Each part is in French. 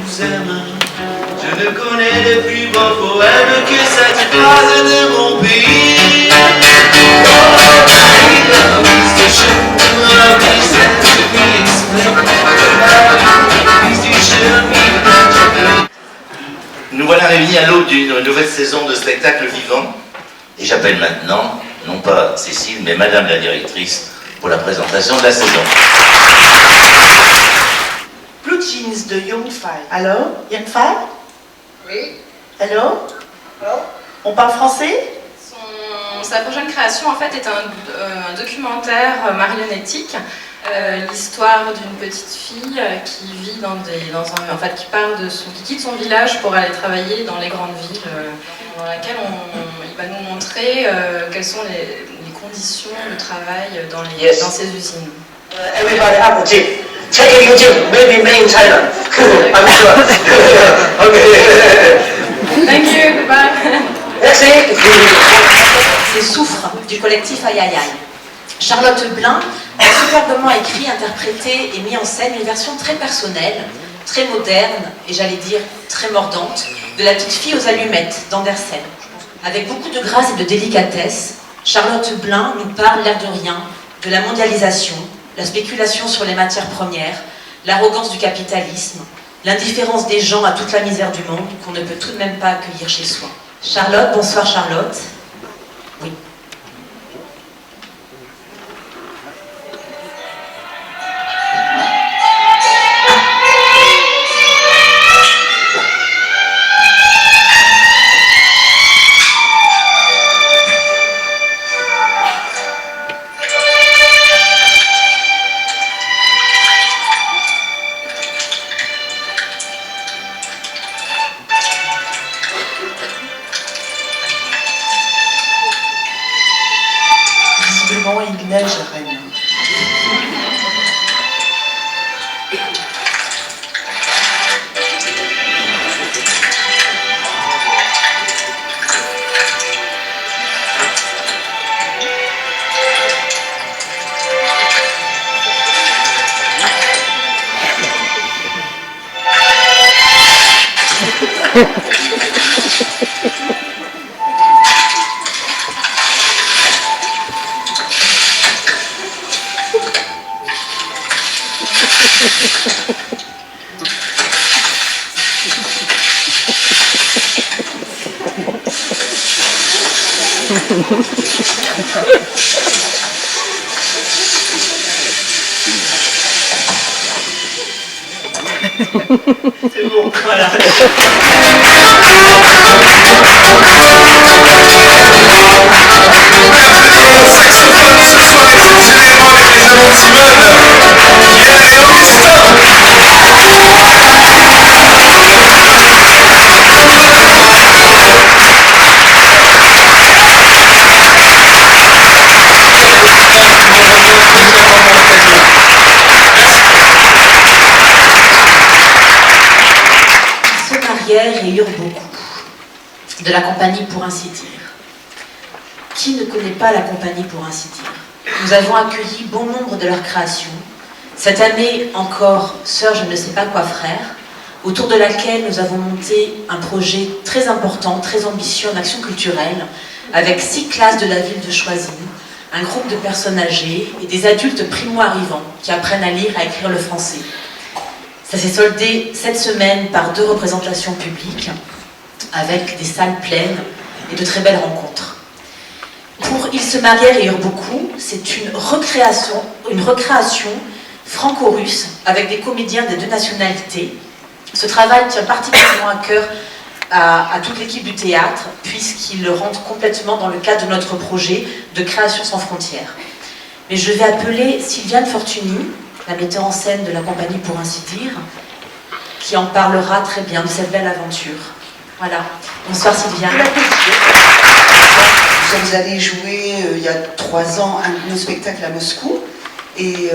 vous aime. Je ne connais de plus beau poème que cette phrase de mon pays. Nous voilà réunis à l'aube d'une nouvelle saison de spectacle vivant. Et j'appelle maintenant, non pas Cécile, mais Madame la directrice, pour la présentation de la saison. Blue Jeans de Young Fire. Allô, Young Fire? Oui. Allô? Allô? On parle français? Sa prochaine création en fait est un documentaire marionnettique, l'histoire d'une petite fille qui vit qui part qui quitte son village pour aller travailler dans les grandes villes, dans laquelle il va nous montrer quelles sont les conditions de travail dans ces usines. Everybody have a gym. Check a gym, maybe made in China. I'm sure. Okay. Thank you, goodbye. Merci. C'est Souffre du collectif Aïe Aïe Aïe. Charlotte Blain a superbement écrit, interprété et mis en scène une version très personnelle, très moderne et j'allais dire très mordante de La petite fille aux allumettes d'Andersen. Avec beaucoup de grâce et de délicatesse, Charlotte Blain nous parle l'air de rien de la mondialisation, la spéculation sur les matières premières, l'arrogance du capitalisme, l'indifférence des gens à toute la misère du monde qu'on ne peut tout de même pas accueillir chez soi. Charlotte, bonsoir Charlotte. Oui. Il neige à Rennes. C'est bon, voilà. Et eurent beaucoup de la compagnie pour ainsi dire. Qui ne connaît pas la compagnie pour ainsi dire? Nous avons accueilli bon nombre de leurs créations. Cette année encore, Sœur je ne sais pas quoi frère, autour de laquelle nous avons monté un projet très important, très ambitieux en action culturelle, avec 6 classes de la ville de Choisy, un groupe de personnes âgées et des adultes primo-arrivants qui apprennent à lire et à écrire le français. Ça s'est soldé cette semaine par 2 représentations publiques, avec des salles pleines et de très belles rencontres. Pour Ils se marièrent et eurent beaucoup, c'est une recréation franco-russe avec des comédiens des 2 nationalités. Ce travail tient particulièrement à cœur à toute l'équipe du théâtre, puisqu'il le rentre complètement dans le cadre de notre projet de création sans frontières. Mais je vais appeler Sylviane Fortuny, la metteur en scène de la compagnie pour ainsi dire, qui en parlera très bien de cette belle aventure. Voilà. Bonsoir Sylviane. Nous sommes allés jouer il y a 3 ans un de nos spectacles à Moscou et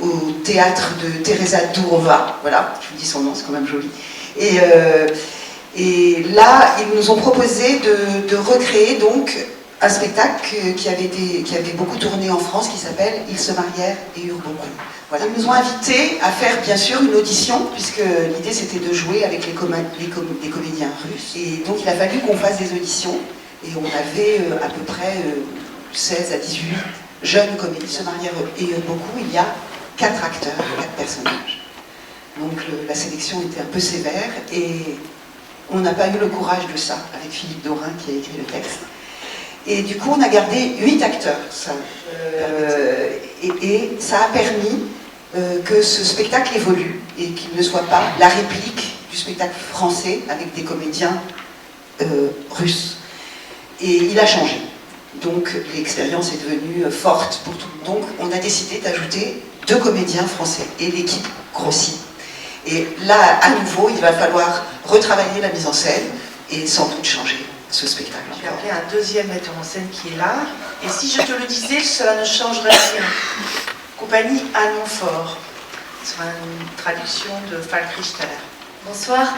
au théâtre de Teresa Dourova. Voilà, je vous dis son nom, c'est quand même joli. Et là, ils nous ont proposé de recréer donc un spectacle qui avait beaucoup tourné en France, qui s'appelle « Ils se marièrent et eurent beaucoup ». Voilà. Ils nous ont invités à faire bien sûr une audition, puisque l'idée c'était de jouer avec des comédiens russes. Et donc il a fallu qu'on fasse des auditions, et on avait à peu près 16 à 18 jeunes comédiens. Ils se marièrent et eurent beaucoup, il y a 4 acteurs, 4 personnages. Donc la sélection était un peu sévère, et on n'a pas eu le courage de ça, avec Philippe Dorin qui a écrit le texte. Et du coup, on a gardé 8 acteurs. Et ça a permis que ce spectacle évolue et qu'il ne soit pas la réplique du spectacle français avec des comédiens russes. Et il a changé. Donc l'expérience est devenue forte pour tout le monde. Donc on a décidé d'ajouter 2 comédiens français et l'équipe grossit. Et là, à nouveau, il va falloir retravailler la mise en scène et sans doute changer ce spectacle. Je vais appeler un deuxième metteur en scène qui est là. Et si je te le disais, cela ne changerait rien. Compagnie à Montfort. C'est une traduction de Falk Richter. Bonsoir.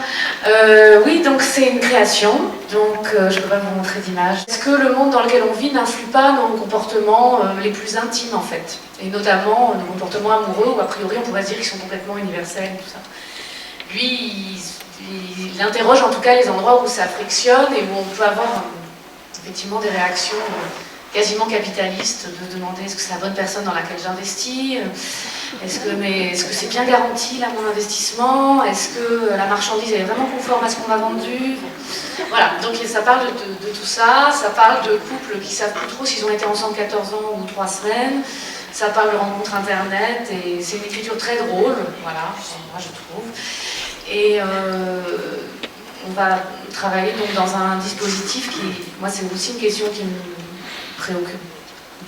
Oui, donc c'est une création, donc je ne peux pas vous montrer d'image. Est-ce que le monde dans lequel on vit n'influe pas nos comportements les plus intimes en fait? Et notamment nos comportements amoureux, où a priori on pourrait se dire qu'ils sont complètement universels, tout ça. Lui, il interroge en tout cas les endroits où ça frictionne et où on peut avoir effectivement des réactions quasiment capitalistes, de demander est-ce que c'est la bonne personne dans laquelle j'investis, est-ce que c'est bien garanti là mon investissement, est-ce que la marchandise est vraiment conforme à ce qu'on m'a vendu. Voilà, donc ça parle de tout ça, ça parle de couples qui ne savent plus trop s'ils ont été ensemble 14 ans ou 3 semaines, ça parle de rencontres internet, et c'est une écriture très drôle, voilà, moi je trouve. Et on va travailler donc dans un dispositif qui, moi c'est aussi une question qui me préoccupe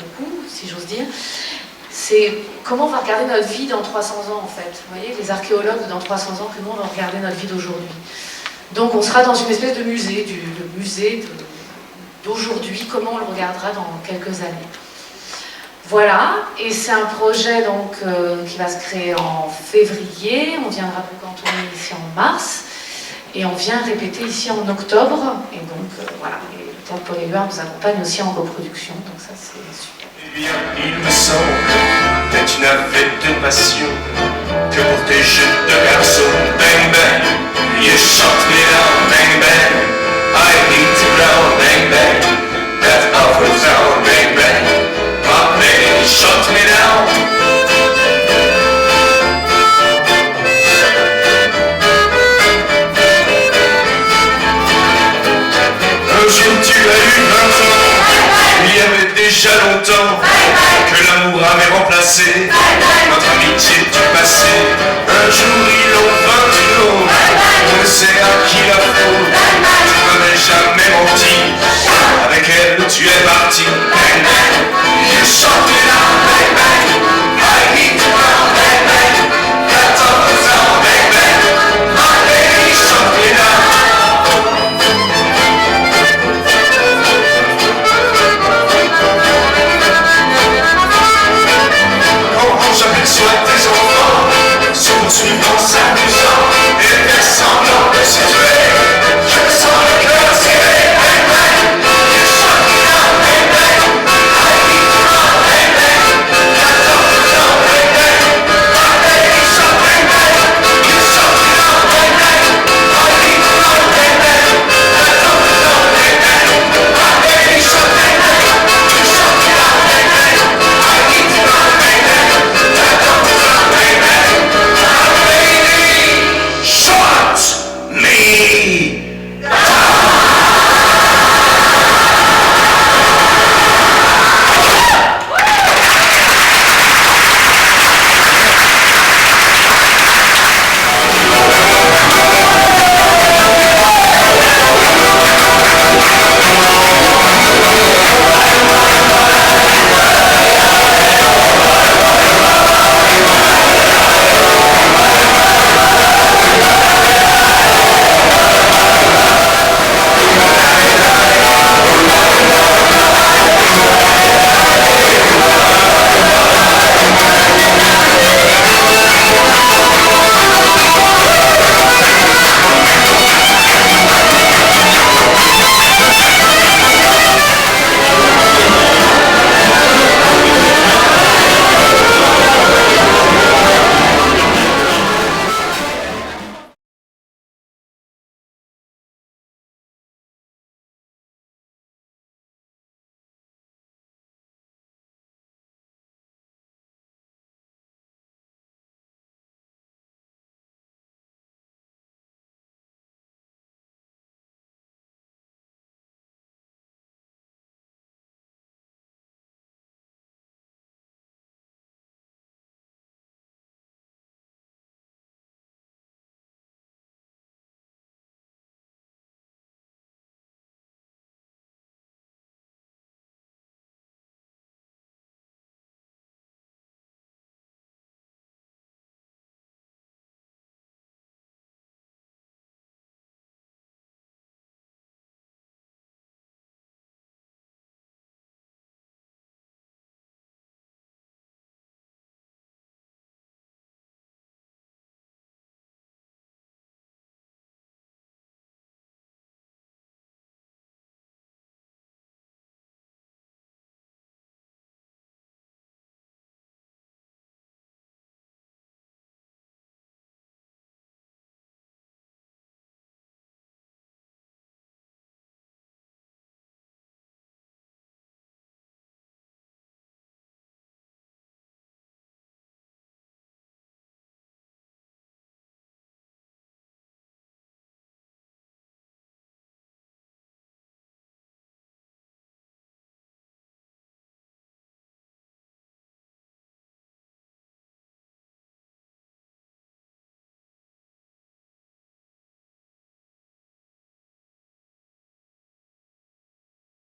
beaucoup, si j'ose dire, c'est comment on va regarder notre vie dans 300 ans en fait. Vous voyez, les archéologues dans 300 ans, comment on va regarder notre vie d'aujourd'hui. Donc on sera dans une espèce de musée, le musée d'aujourd'hui, comment on le regardera dans quelques années. Voilà, et c'est un projet donc, qui va se créer en février, on viendra pour cantonner ici en mars, et on vient répéter ici en octobre, et donc voilà, et le Théâtre Paul Éluard nous accompagne aussi en coproduction, donc ça c'est super. Eh bien, il me semble que tu n'avais de passion que pour tes jeux de garçon. Bang bang, you shot me down. Bang bang, I need to ground. Bang bang, that awful sound. Bang bang, my lady shot me down.